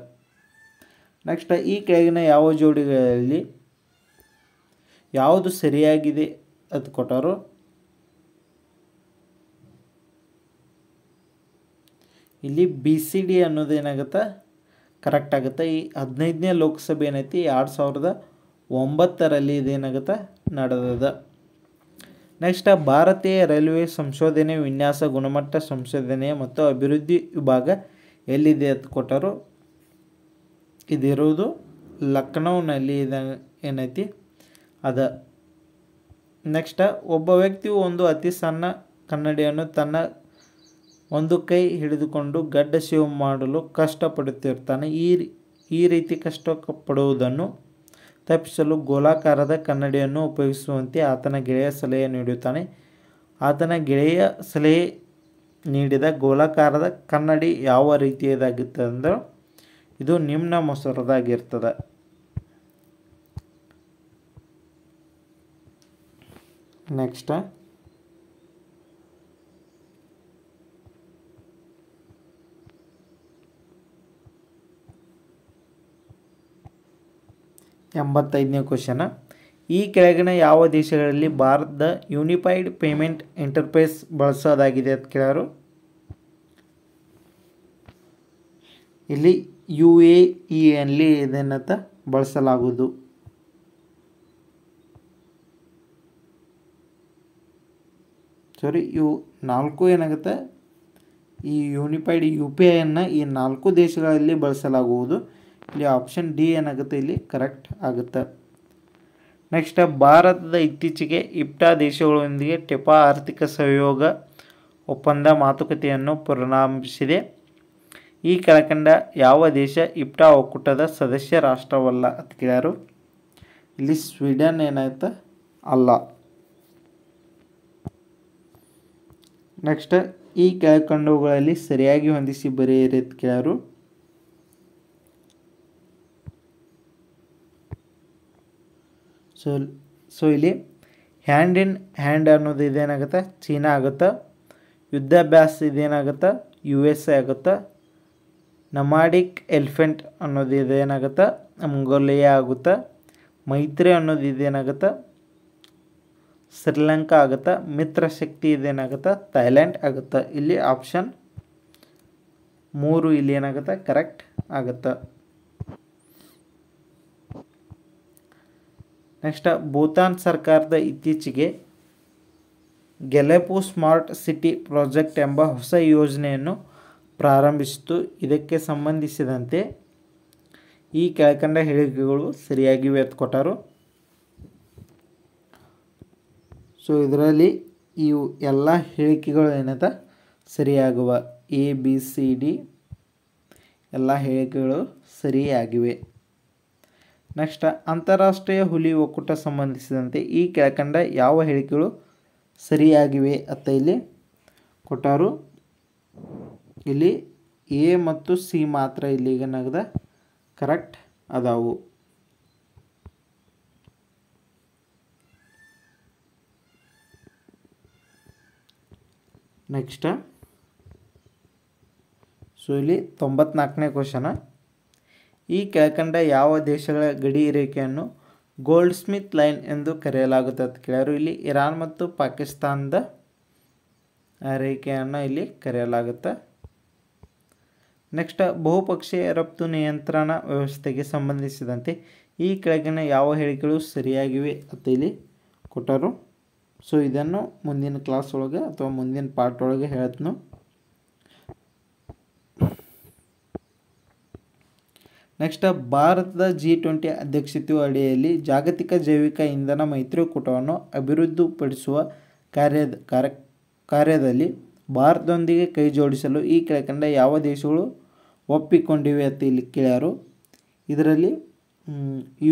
A: ನೆಕ್ಸ್ಟ್ ಈ ಕೆಳಗಿನ ಯಾವ ಜೋಡಿಗಳಲ್ಲಿ ಯಾವುದು ಸರಿಯಾಗಿದೆ ಅದು ಕೊಟ್ಟರು. ಇಲ್ಲಿ BCD ಅನ್ನೋದೇನಾಗುತ್ತೆ ಕರೆಕ್ಟ್ ಆಗುತ್ತೆ. ಈ 15ನೇ ಲೋಕಸಭೆ ಏನೈತಿ 2009ರಲ್ಲಿ ಇದೇನಾಗುತ್ತೆ ನಡೆದದ. ನೆಕ್ಸ್ಟ್ ಭಾರತೀಯ ರೈಲ್ವೆ ಸಂಶೋಧನೆ ವಿನ್ಯಾಸ ಗುಣಮಟ್ಟ ಸಂಶೋಧನೆ ಮತ್ತು ಅಭಿವೃದ್ಧಿ ವಿಭಾಗ ಎಲ್ಲಿದೆ ಅಂತ ಕೊಟ್ಟರು. ಇದಿರುವುದು ಲಕ್ನೌನಲ್ಲಿ ಏನೈತಿ ಅದ. ನೆಕ್ಸ್ಟ್ ಒಬ್ಬ ವ್ಯಕ್ತಿಯು ಒಂದು ಅತಿ ಸಣ್ಣ ಕನ್ನಡಿಯನ್ನು ತನ್ನ ಒಂದು ಕೈ ಹಿಡಿದುಕೊಂಡು ಗಡ್ಡ ಶೇವ್ ಮಾಡಲು ಕಷ್ಟಪಡುತ್ತಿರ್ತಾನೆ. ಈ ರೀತಿ ಕಷ್ಟಪಡುವುದನ್ನು ತಪ್ಪಿಸಲು ಗೋಲಾಕಾರದ ಕನ್ನಡಿಯನ್ನು ಉಪಯೋಗಿಸುವಂತೆ ಆತನ ಗೆಳೆಯ ಸಲಹೆ ನೀಡುತ್ತಾನೆ. ಆತನ ಗೆಳೆಯ ಸಲಹೆ ನೀಡಿದ ಗೋಲಾಕಾರದ ಕನ್ನಡಿ ಯಾವ ರೀತಿಯದಾಗಿರ್ತದೆ ಅಂದ್ರೆ ಇದು ನಿಮ್ನ ಮೊಸರದಾಗಿರ್ತದೆ. Next 85ನೇ question. ಈ ಕೆಳಗಿನ ಯಾವ ದೇಶಗಳಲ್ಲಿ ಭಾರತದ ಯೂನಿಫೈಡ್ ಪೇಮೆಂಟ್ ಇಂಟರ್ಫೇಸ್ ಬಳಸೋದಾಗಿದೆ ಅಂತ ಕೇಳೋರು. ಇಲ್ಲಿ UAEಯಲ್ಲಿ ಇದನ್ನತ್ತ ಬಳಸಲಾಗುವುದು. ಇವು 4 ಏನಾಗುತ್ತೆ ಈ ಯೂನಿಫೈಡ್ UPIಯನ್ನು ಈ 4 ದೇಶಗಳಲ್ಲಿ ಬಳಸಲಾಗುವುದು. ಇಲ್ಲಿ ಆಪ್ಷನ್ ಡಿ ಏನಾಗುತ್ತೆ ಇಲ್ಲಿ ಕರೆಕ್ಟ್ ಆಗುತ್ತೆ. ನೆಕ್ಸ್ಟ್ ಭಾರತದ ಇತ್ತೀಚೆಗೆ IPTA ದೇಶಗಳೊಂದಿಗೆ ಟೆಪಾ ಆರ್ಥಿಕ ಸಹಯೋಗ ಒಪ್ಪಂದ ಮಾತುಕತೆಯನ್ನು ಪ್ರಾರಂಭಿಸಿದೆ. ಈ ಕೆಳಕಂಡ ಯಾವ ದೇಶ IPTA ಒಕ್ಕೂಟದ ಸದಸ್ಯ ರಾಷ್ಟ್ರವಲ್ಲ ಅಂತ ಕೇಳ್ಯಾರು. ಇಲ್ಲಿ ಸ್ವೀಡನ್ ಏನಾಯ್ತು ಅಲ್ಲ. ನೆಕ್ಸ್ಟ್ ಈ ಕೆಳಕಂಡವುಗಳಲ್ಲಿ ಸರಿಯಾಗಿ ಹೊಂದಿಸಿ ಬರೆಯಿರಿ ಅಂತ ಕೇಳ್ಯಾರು. ಸೊ ಇಲ್ಲಿ ಹ್ಯಾಂಡ್ ಇನ್ ಹ್ಯಾಂಡ್ ಅನ್ನೋದು ಇದೇನಾಗುತ್ತೆ ಚೀನಾ ಆಗುತ್ತೆ. ಯುದ್ಧಾಭ್ಯಾಸ ಇದೇನಾಗುತ್ತೆ USA ಆಗುತ್ತೆ. ನಮಾಡಿಕ್ ಎಲಿಫೆಂಟ್ ಅನ್ನೋದು ಇದೇನಾಗುತ್ತೆ ಮಂಗೋಲಿಯಾ ಆಗುತ್ತೆ. ಮೈತ್ರಿ ಅನ್ನೋದು ಇದೇನಾಗುತ್ತೆ ಶ್ರೀಲಂಕಾ ಆಗುತ್ತೆ. ಮಿತ್ರ ಶಕ್ತಿ ಇದೇನಾಗುತ್ತೆ ಥೈಲ್ಯಾಂಡ್ ಆಗುತ್ತೆ. ಇಲ್ಲಿ ಆಪ್ಷನ್ 3 ಇಲ್ಲಿ ಏನಾಗುತ್ತೆ ಕರೆಕ್ಟ್ ಆಗುತ್ತೆ. ನೆಕ್ಸ್ಟ್ ಭೂತಾನ್ ಸರ್ಕಾರದ ಇತ್ತೀಚೆಗೆ ಗೆಲೆಪು ಸ್ಮಾರ್ಟ್ ಸಿಟಿ ಪ್ರಾಜೆಕ್ಟ್ ಎಂಬ ಹೊಸ ಯೋಜನೆಯನ್ನು ಪ್ರಾರಂಭಿಸಿತು. ಇದಕ್ಕೆ ಸಂಬಂಧಿಸಿದಂತೆ ಈ ಕೆಳಕಂಡ ಹೇಳಿಕೆಗಳು ಸರಿಯಾಗಿವೆ ಅಂತ ಕೊಟ್ಟರು. ಸೊ ಇದರಲ್ಲಿ ಇವು ಎಲ್ಲ ಹೇಳಿಕೆಗಳು ಏನಂತ ಸರಿಯಾಗುವ ABCD ಎಲ್ಲ ಹೇಳಿಕೆಗಳು ಸರಿಯಾಗಿವೆ. ನೆಕ್ಸ್ಟ್ ಅಂತಾರಾಷ್ಟ್ರೀಯ ಹುಲಿ ಒಕ್ಕೂಟ ಸಂಬಂಧಿಸಿದಂತೆ ಈ ಕೆಳಕಂಡ ಯಾವ ಹೇಳಿಕೆಗಳು ಸರಿಯಾಗಿವೆ ಅಂತ ಇಲ್ಲಿ ಕೊಟ್ಟಾರು. ಇಲ್ಲಿ ಎ ಮತ್ತು ಸಿ ಮಾತ್ರ ಇಲ್ಲಿ ಏನಾಗದ ಕರೆಕ್ಟ್ ಅದಾವು. ನೆಕ್ಸ್ಟ್ ಸೊ ಇಲ್ಲಿ 94ನೇ ಕ್ವಶನ. ಈ ಕೆಳಕಂಡ ಯಾವ ದೇಶಗಳ ಗಡಿ ರೇಖೆಯನ್ನು ಗೋಲ್ಡ್ ಸ್ಮಿತ್ ಲೈನ್ ಎಂದು ಕರೆಯಲಾಗುತ್ತೆ ಅಂತ ಕೇಳ್ಯಾರು. ಇಲ್ಲಿ ಇರಾನ್ ಮತ್ತು ಪಾಕಿಸ್ತಾನದ ರೇಖೆಯನ್ನು ಇಲ್ಲಿ ಕರೆಯಲಾಗುತ್ತೆ. ನೆಕ್ಸ್ಟ್ ಬಹುಪಕ್ಷೀಯ ರಫ್ತು ನಿಯಂತ್ರಣ ವ್ಯವಸ್ಥೆಗೆ ಸಂಬಂಧಿಸಿದಂತೆ ಈ ಕೆಳಗಿನ ಯಾವ ಹೇಳಿಕೆಗಳು ಸರಿಯಾಗಿವೆ ಅಂತ ಇಲ್ಲಿ ಕೊಟ್ಟರು. ಸೊ ಇದನ್ನು ಮುಂದಿನ ಕ್ಲಾಸ್ ಒಳಗೆ ಅಥವಾ ಮುಂದಿನ ಪಾರ್ಟ್ ಒಳಗೆ ಹೇಳ್ತನು. ನೆಕ್ಸ್ಟ್ ಭಾರತದ G20 ಅಧ್ಯಕ್ಷತೆಯ ಅಡಿಯಲ್ಲಿ ಜಾಗತಿಕ ಜೈವಿಕ ಇಂಧನ ಮೈತ್ರಿಕೂಟವನ್ನು ಅಭಿವೃದ್ಧಿಪಡಿಸುವ ಕಾರ್ಯದಲ್ಲಿ ಭಾರತದೊಂದಿಗೆ ಕೈ ಜೋಡಿಸಲು ಈ ಕೆಳಕಂಡ ಯಾವ ದೇಶಗಳು ಒಪ್ಪಿಕೊಂಡಿವೆ ಅಂತ ಇಲ್ಲಿ ಕೇಳ್ಯಾರು. ಇದರಲ್ಲಿ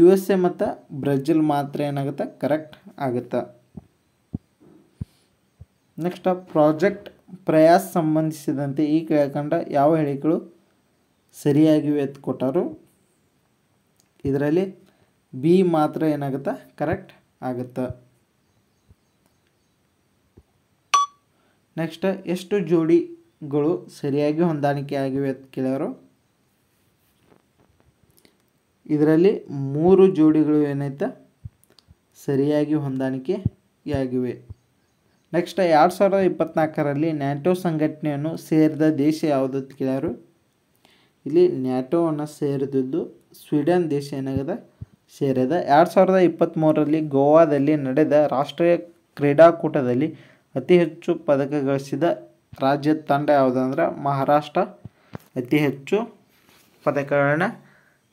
A: USA ಮತ್ತು ಬ್ರೆಜಿಲ್ ಮಾತ್ರ ಏನಾಗುತ್ತೆ ಕರೆಕ್ಟ್ ಆಗುತ್ತೆ. ನೆಕ್ಸ್ಟ್ ಪ್ರಾಜೆಕ್ಟ್ ಪ್ರಯಾಸ್ ಸಂಬಂಧಿಸಿದಂತೆ ಈ ಕೆಳಕಂಡ ಯಾವ ಹೇಳಿಕೆಗಳು ಸರಿಯಾಗಿವೆ ಅಂತ ಕೊಟ್ಟರು. ಇದರಲ್ಲಿ ಬಿ ಮಾತ್ರ ಏನಾಗುತ್ತೆ ಕರೆಕ್ಟ್ ಆಗುತ್ತೆ. ನೆಕ್ಸ್ಟ್ ಎಷ್ಟು ಜೋಡಿಗಳು ಸರಿಯಾಗಿ ಹೊಂದಾಣಿಕೆ ಆಗಿವೆ ಅಂತ ಕೇಳ್ಯಾರು. ಇದರಲ್ಲಿ 3 ಜೋಡಿಗಳು ಏನೈತೆ ಸರಿಯಾಗಿ ಹೊಂದಾಣಿಕೆಯಾಗಿವೆ. ನೆಕ್ಸ್ಟ್ 2024ರಲ್ಲಿ ನ್ಯಾಟೋ ಸಂಘಟನೆಯನ್ನು ಸೇರಿದ ದೇಶ ಯಾವುದು ಅಂತ ಕೇಳ್ಯಾರು. ಇಲ್ಲಿ ನ್ಯಾಟೋವನ್ನು ಸೇರಿದ್ದು ಸ್ವೀಡನ್ ದೇಶ ಏನಾಗಿದೆ ಸೇರಿದೆ. 2023ರಲ್ಲಿ ಗೋವಾದಲ್ಲಿ ನಡೆದ ರಾಷ್ಟ್ರೀಯ ಕ್ರೀಡಾಕೂಟದಲ್ಲಿ ಅತಿ ಹೆಚ್ಚು ಪದಕ ಗಳಿಸಿದ ರಾಜ್ಯ ತಂಡ ಯಾವುದಂದ್ರೆ ಮಹಾರಾಷ್ಟ್ರ ಅತಿ ಹೆಚ್ಚು ಪದಕಗಳನ್ನು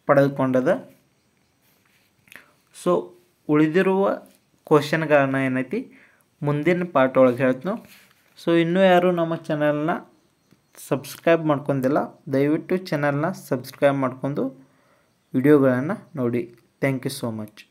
A: ಪಡೆದುಕೊಂಡದ. ಸೊ ಉಳಿದಿರುವ ಕ್ವಶನ್ಗಳನ್ನ ಏನೈತಿ ಮುಂದಿನ ಪಾರ್ಟ್ ಒಳಗೆ ಹೇಳ್ತೀನಿ. ಸೊ ಇನ್ನೂ ಯಾರು ನಮ್ಮ ಚಾನಲ್ನ ಸಬ್ಸ್ಕ್ರೈಬ್ ಮಾಡ್ಕೊಂಡಿಲ್ಲ, ದಯವಿಟ್ಟು ಚಾನಲ್ನ ಸಬ್ಸ್ಕ್ರೈಬ್ ಮಾಡ್ಕೊಂಡು ವಿಡಿಯೋಗಳನ್ನು ನೋಡಿ. Thank you so much.